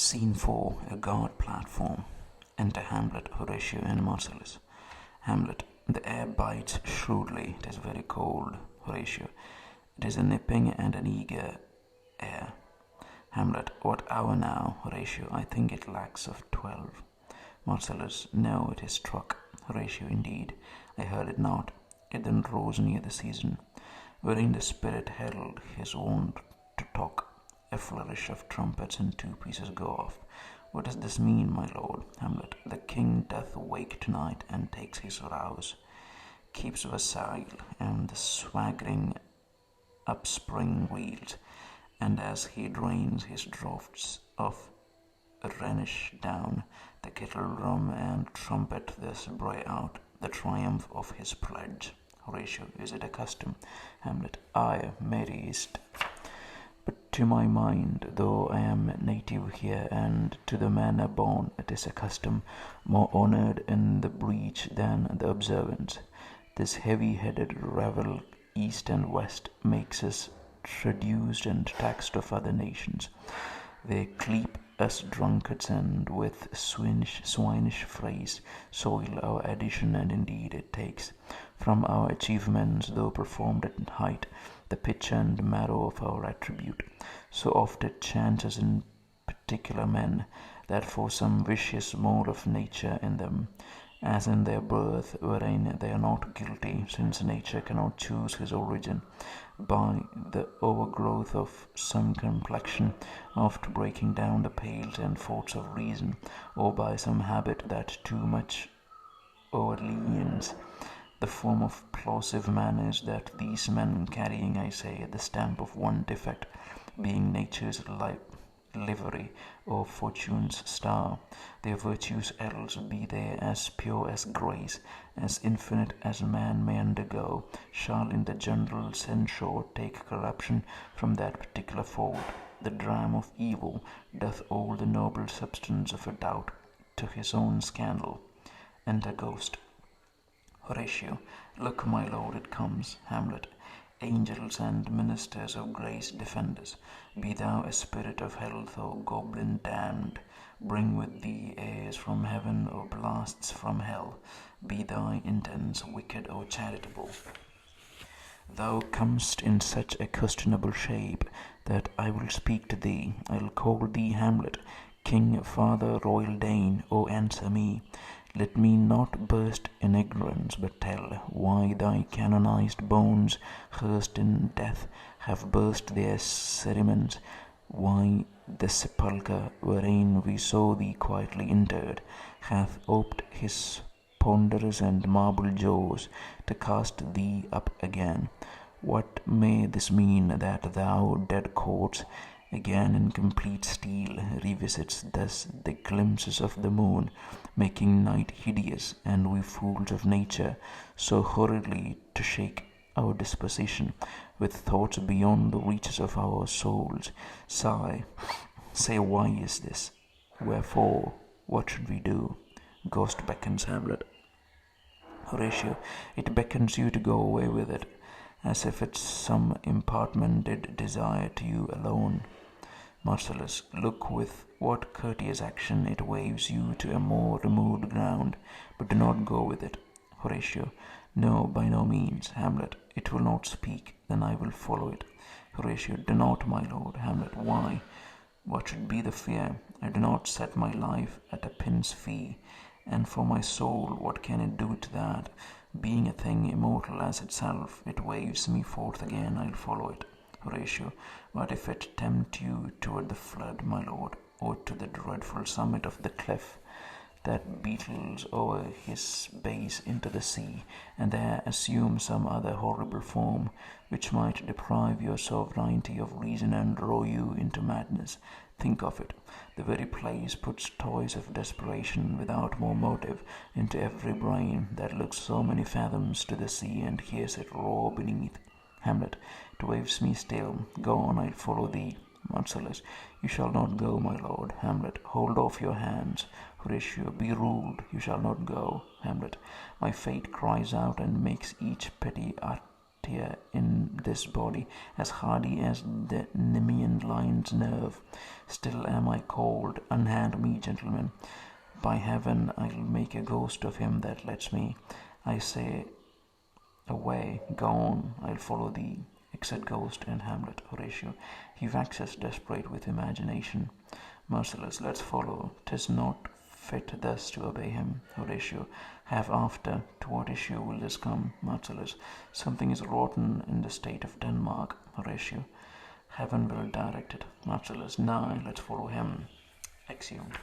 Scene 4. A guard platform. Enter Hamlet, Horatio, and Marcellus. Hamlet. The air bites shrewdly. It is very cold. Horatio. It is a nipping and an eager air. Hamlet. What hour now? Horatio. I think it lacks of 12. Marcellus. No, it is struck. Horatio. Indeed. I heard it not. It then rose near the season, wherein the spirit held his wont to talk. A flourish of trumpets and 2 pieces go off. What does this mean, my lord? Hamlet. The king doth wake tonight and takes his rouse, keeps wassail, and the swaggering upspring reels, and as he drains his draughts of Rhenish down, the kettle drum and trumpet thus bray out the triumph of his pledge. Horatio. Is it a custom? Hamlet. Aye, merry is't. But to my mind, though I am native here, and to the manner born, it is a custom more honoured in the breach than the observance. This heavy-headed revel east and west makes us traduced and taxed of other nations. They cleap us drunkards, and with swinish phrase soil our addition, and indeed it takes from our achievements, though performed at height, the pitch and marrow of our attribute. So oft it chances in particular men, that for some vicious mode of nature in them, as in their birth, wherein they are not guilty, since nature cannot choose his origin, by the overgrowth of some complexion, oft breaking down the pales and forts of reason, or by some habit that too much overleans the form of plausive manners, that these men carrying, I say, the stamp of one defect, being nature's livery or fortune's star, their virtues else, be they as pure as grace, as infinite as man may undergo, shall in the general censure take corruption from that particular fault. The dram of evil doth all the noble substance of a doubt to his own scandal. Enter Ghost. Horatio. Look, my lord, it comes. Hamlet. Angels and ministers of grace defend us. Be thou a spirit of health, or goblin damned, bring with thee airs from heaven or blasts from hell. Be thy intents wicked or charitable. Thou comest in such a questionable shape that I will speak to thee. I'll call thee Hamlet, king, father, royal Dane. O answer me. Let me not burst in ignorance, but tell why thy canonized bones, hearsed in death, have burst their cerements, why the sepulchre wherein we saw thee quietly interred hath oped his ponderous and marble jaws to cast thee up again. What may this mean, that thou, dead corpse, again in complete steel revisits thus the glimpses of the moon, making night hideous, and we fools of nature so horridly to shake our disposition with thoughts beyond the reaches of our souls? Say, why is this? Wherefore? What should we do? Ghost beckons Hamlet. Horatio. It beckons you to go away with it, as if it's some impartment did desire to you alone. Marcellus. Look with what courteous action it waves you to a more removed ground, but do not go with it. Horatio. No, by no means. Hamlet. It will not speak, then I will follow it. Horatio. Do not, my lord. Hamlet. Why? What should be the fear? I do not set my life at a pin's fee, and for my soul, what can it do to that? Being a thing immortal as itself, it waves me forth again, I'll follow it. Horatio. What if it tempt you toward the flood, my lord, or to the dreadful summit of the cliff that beetles over his base into the sea, and there assume some other horrible form, which might deprive your sovereignty of reason and draw you into madness? Think of it. The very place puts toys of desperation without more motive into every brain that looks so many fathoms to the sea and hears it roar beneath. Hamlet. It waves me still. Go on, I'll follow thee. Marcellus. You shall not go, my lord. Hamlet. Hold off your hands. Horatio. Be ruled. You shall not go. Hamlet. My fate cries out and makes each petty tear in this body, as hardy as the Nemean lion's nerve. Still am I cold. Unhand me, gentlemen. By heaven, I'll make a ghost of him that lets me. I say, away, go on, I'll follow thee. Exit Ghost and Hamlet, Horatio. He waxes desperate with imagination. Merciless, let's follow. 'Tis not fit thus to obey him. Horatio. Have after. To what issue will this come? Merciless. Something is rotten in the state of Denmark. Horatio. Heaven will direct it. Merciless. Nay, let's follow him. Exeunt.